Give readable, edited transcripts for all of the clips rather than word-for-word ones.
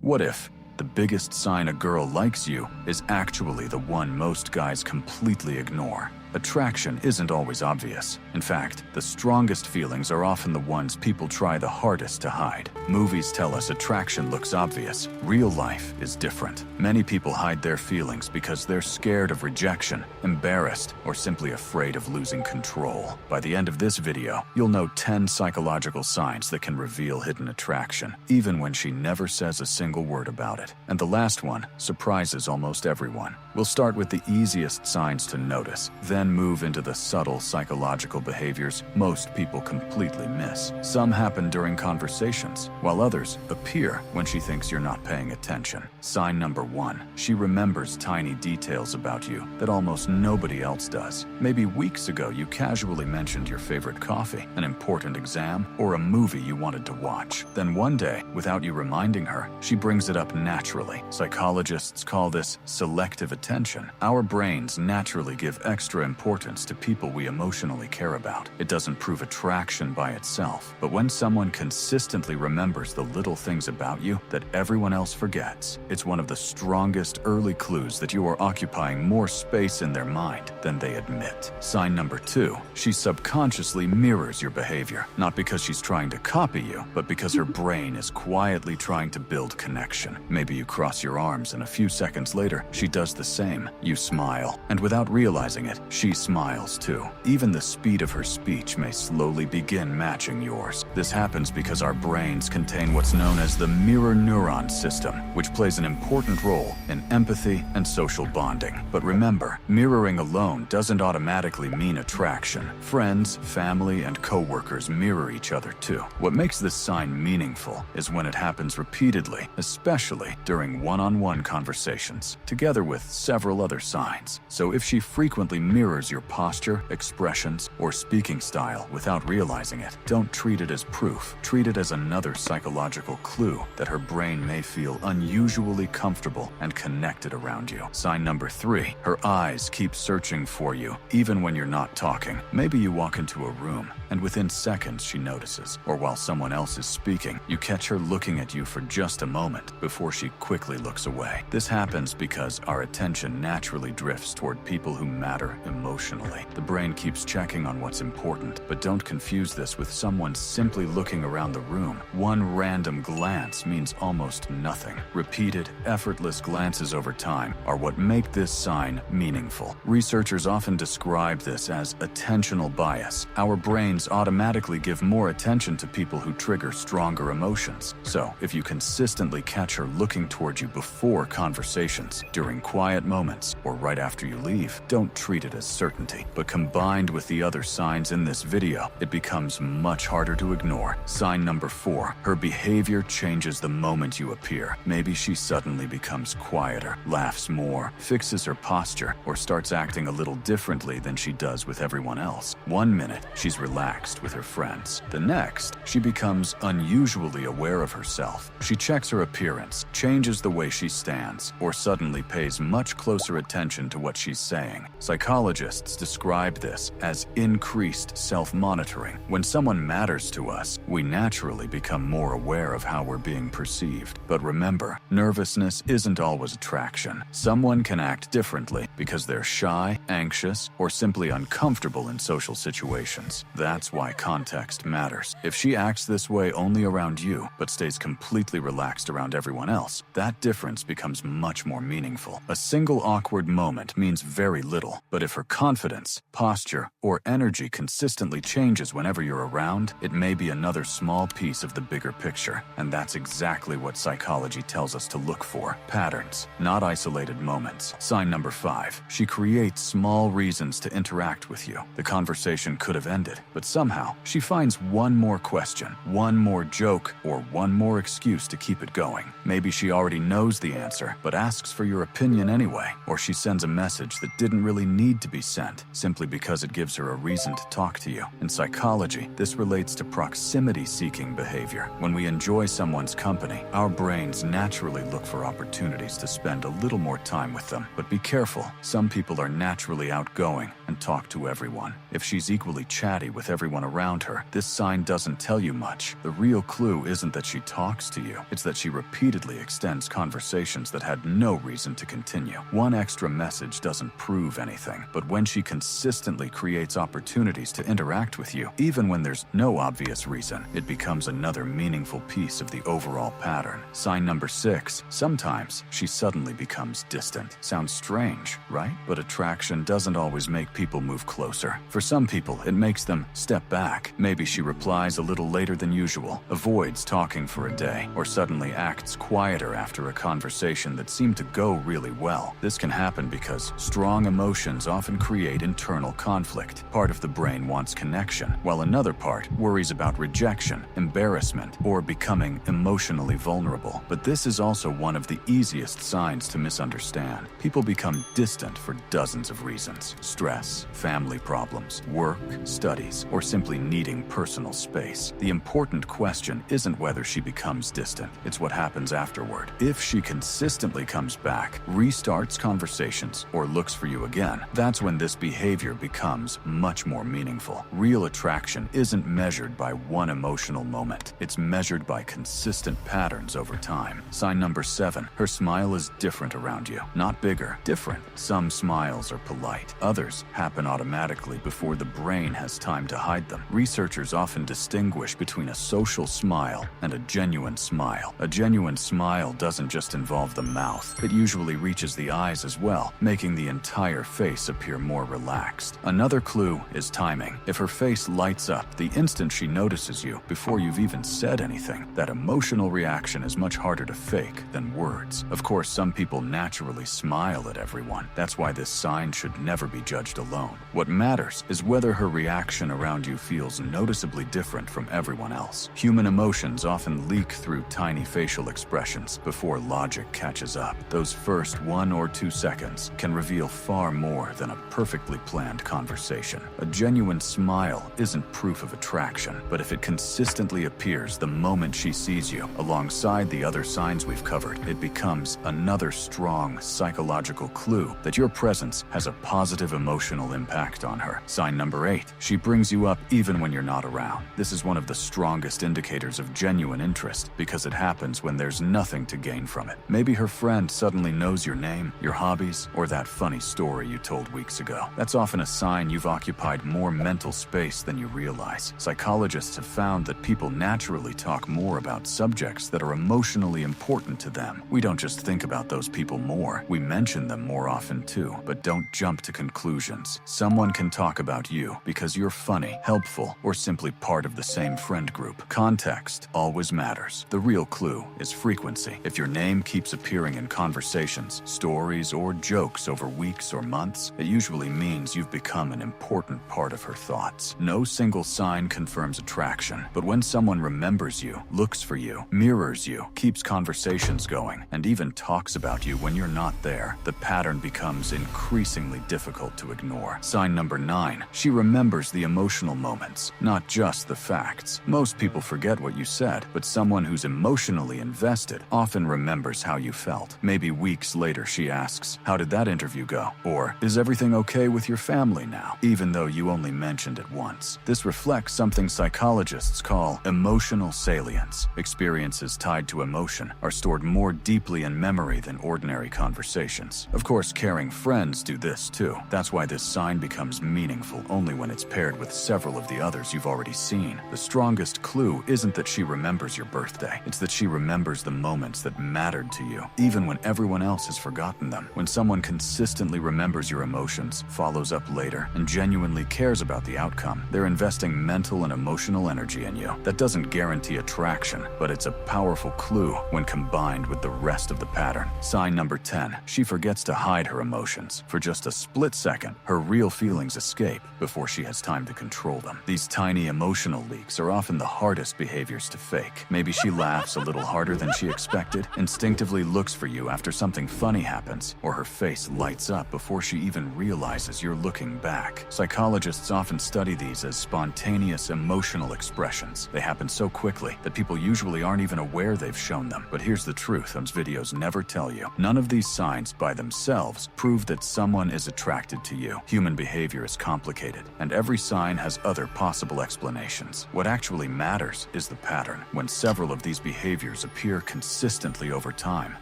What if the biggest sign a girl likes you is actually the one most guys completely ignore? Attraction isn't always obvious. In fact, the strongest feelings are often the ones people try the hardest to hide. Movies tell us attraction looks obvious. Real life is different. Many people hide their feelings because they're scared of rejection, embarrassed, or simply afraid of losing control. By the end of this video, you'll know 10 psychological signs that can reveal hidden attraction, even when she never says a single word about it. And the last one surprises almost everyone. We'll start with the easiest signs to notice, then move into the subtle psychological behaviors most people completely miss. Some happen during conversations, while others appear when she thinks you're not paying attention. Sign number 1. She remembers tiny details about you that almost nobody else does. Maybe weeks ago you casually mentioned your favorite coffee, an important exam, or a movie you wanted to watch. Then one day, without you reminding her, she brings it up naturally. Psychologists call this selective attention. Our brains naturally give extra importance to people we emotionally care about. It doesn't prove attraction by itself, but when someone consistently remembers the little things about you that everyone else forgets, it's one of the strongest early clues that you are occupying more space in their mind than they admit. Sign number 2. She subconsciously mirrors your behavior, not because she's trying to copy you, but because her brain is quietly trying to build connection. Maybe you cross your arms and a few seconds later, she does the same. You smile, and without realizing it, she smiles too. Even the speed of her speech may slowly begin matching yours. This happens because our brains contain what's known as the mirror neuron system, which plays an important role in empathy and social bonding. But remember, mirroring alone doesn't automatically mean attraction. Friends, family, and co-workers mirror each other too. What makes this sign meaningful is when it happens repeatedly, especially during one-on-one conversations, together with several other signs. So if she frequently mirrors your posture, expressions, or speaking style without realizing it, don't treat it as proof. Treat it as another psychological clue that her brain may feel unusually comfortable and connected around you. Sign number 3. Her eyes keep searching for you, even when you're not talking. Maybe you walk into a room, and within seconds she notices, or while someone else is speaking, you catch her looking at you for just a moment before she quickly looks away. This happens because our attention naturally drifts toward people who matter emotionally. The brain keeps checking on what's important, but don't confuse this with someone simply looking around the room. One random glance means almost nothing. Repeated, effortless glances over time are what make this sign meaningful. Researchers often describe this as attentional bias. Our brains automatically give more attention to people who trigger stronger emotions. So, if you consistently catch her looking toward you before conversations, during quiet moments, or right after you leave, don't treat it as certainty. But combined with the other signs in this video, it becomes much harder to ignore. Sign number 4. Her behavior changes the moment you appear. Maybe she suddenly becomes quieter, laughs more, fixes her posture, or starts acting a little differently than she does with everyone else. One minute, she's relaxed with her friends. The next, she becomes unusually aware of herself. She checks her appearance, changes the way she stands, or suddenly pays much closer attention to what she's saying. Psychologists describe this as increased self-monitoring. When someone matters to us, we naturally become more aware of how we're being perceived. But remember, nervousness isn't always attraction. Someone can act differently because they're shy, anxious, or simply uncomfortable in social situations. That's why context matters. If she acts this way only around you, but stays completely relaxed around everyone else, that difference becomes much more meaningful. A single awkward moment means very little, but if her confidence, posture, or energy consistently changes whenever you're around, it may be another small piece of the bigger picture. And that's exactly what psychology tells us to look for. Patterns, not isolated moments. Sign number 5. She creates small reasons to interact with you. The conversation could have ended, but somehow she finds one more question, one more joke, or one more excuse to keep it going. Maybe she already knows the answer, but asks for your opinion anyway, or she sends a message that didn't really need to be sent, simply because it gives her a reason to talk to you. In psychology, this relates to proximity-seeking behavior. When we enjoy someone's company, our brains naturally look for opportunities to spend a little more time with them. But be careful, some people are naturally outgoing and talk to everyone. If she's equally chatty with everyone around her, this sign doesn't tell you much. The real clue isn't that she talks to you, it's that she repeatedly extends conversations that had no reason to continue. One extra message doesn't prove anything, but when she consistently creates opportunities to interact with you, even when there's no obvious reason, it becomes another meaningful piece of the overall pattern. Sign number 6. Sometimes she suddenly becomes distant. Sounds strange, right? But attraction doesn't always make people move closer. For some people, it makes them step back. Maybe she replies a little later than usual, avoids talking for a day, or suddenly acts quieter after a conversation that seemed to go really well. This can happen because strong emotions often create internal conflict. Part of the brain wants connection, while another part worries about rejection, embarrassment, or becoming emotionally vulnerable. But this is also one of the easiest signs to misunderstand. People become distant for dozens of reasons: stress, family problems, work, studies, or simply needing personal space. The important question isn't whether she becomes distant, it's what happens afterward. If she consistently comes back, restarts conversations, or looks for you again, that's when this behavior becomes much more meaningful. Real attraction isn't measured by one emotional moment. It's measured by consistent patterns over time. Sign number 7. Her smile is different around you. Not bigger, different. Some smiles are polite. Others happen automatically before the brain has time to hide them. Researchers often distinguish between a social smile and a genuine smile. A genuine smile doesn't just involve the mouth. It usually reaches the eyes as well, making the entire face appear more relaxed. Another clue is timing. If her face lights up the instant she notices you, before you've even said anything, that emotional reaction is much harder to fake than words. Of course, some people naturally smile at everyone. That's why this sign should never be judged alone. What matters is whether her reaction around you feels noticeably different from everyone else. Human emotions often leak through tiny facial expressions before logic catches up. Those first 1 or 2 seconds can reveal far more than a perfectly planned conversation. A genuine smile isn't proof of attraction, but if it consistently appears the moment she sees you, alongside the other signs we've covered, it becomes another strong psychological clue that your presence has a positive emotional impact on her. Sign number 8. She brings you up even when you're not around. This is one of the strongest indicators of genuine interest because it happens when there's nothing to gain from it. Maybe her friend suddenly knows your name, your hobbies, or that funny story you told weeks ago. That's often a sign you've occupied more mental space than you realize. Psychologists have found that people naturally talk more about subjects that are emotionally important to them. We don't just think about those people more, we mention them more often too. But don't jump to conclusions. Someone can talk about you because you're funny, helpful, or simply part of the same friend group. Context always matters. The real clue is frequency. If your name keeps appearing in conversations, stories, or jokes over weeks or months, it usually means you've become an important part of her thoughts. No single sign confirms attraction, but when someone remembers you, looks for you, mirrors you, keeps conversations going, and even talks about you when you're not there, the pattern becomes increasingly difficult to ignore. Sign number 9. She remembers the emotional moments, not just the facts. Most people forget what you said, but someone who's emotionally invested often remembers how you felt. Maybe weeks later she asks, "How did that interview go?" Or, "Is everything okay with your family now?" Even though you only mentioned it once. This reflects something psychologists call emotional salience. Experiences tied to emotion are stored more deeply in memory than ordinary conversations. Of course, caring friends do this too. That's why this sign becomes meaningful only when it's paired with several of the others you've already seen. The strongest clue isn't that she remembers your birthday. It's that she remembers the moments that mattered to you, even when everyone else has forgotten them. When someone consistently remembers your emotions, follows up later, and genuinely cares about the outcome, they're investing mental and emotional energy in you. That doesn't guarantee attraction, but it's a powerful clue when combined with the rest of the pattern. Sign number 10. She forgets to hide her emotions. For just a split second, her real feelings escape before she has time to control them. These tiny emotional leaks are often the hardest behaviors to fake. Maybe she laughs a little harder than she expected, instinctively looks for you after something funny happens, or her face lights up before she even realizes you're looking back. Psychologists often study these as spontaneous emotional expressions. They happen so quickly that people usually aren't even aware they've shown them. But here's the truth those videos never tell you. None of these signs by themselves prove that someone is attracted to you. Human behavior is complicated, and every sign has other possible explanations. What actually matters is the pattern. When several of these behaviors appear consistently over time,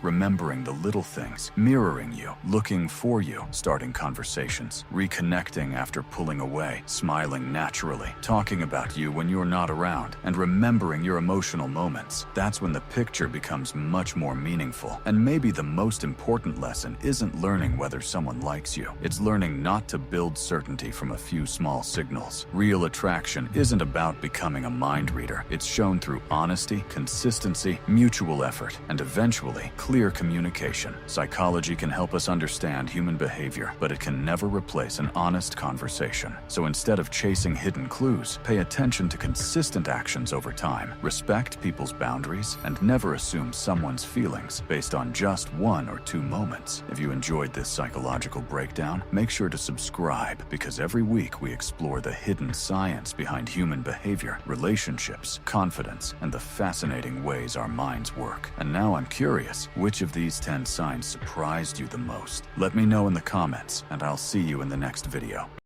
remembering the little things, mirroring you, looking for you, starting conversations, reconnecting after pulling away, smiling naturally, talking about you when you're not around, and remembering your emotional moments, that's when the picture becomes much more meaningful. And maybe the most important lesson isn't learning whether someone likes you. It's learning not to build certainty from a few small signals. Real attraction isn't about becoming a mind reader. It's shown through honesty, consistency, mutual effort, and eventually clear communication. Psychology can help us understand human behavior, but it can never replace an honest conversation. So instead of chasing hidden clues, pay attention to consistent actions over time. Respect people's boundaries and never assume someone's feelings based on just 1 or 2 moments. If you enjoyed this psychological breakdown, make sure to subscribe, because every week we explore the hidden science behind human behavior, relationships, confidence, and the fascinating ways our minds work. And now I'm curious, which of these 10 signs surprised you the most? Let me know in the comments, and I'll see you in the next video.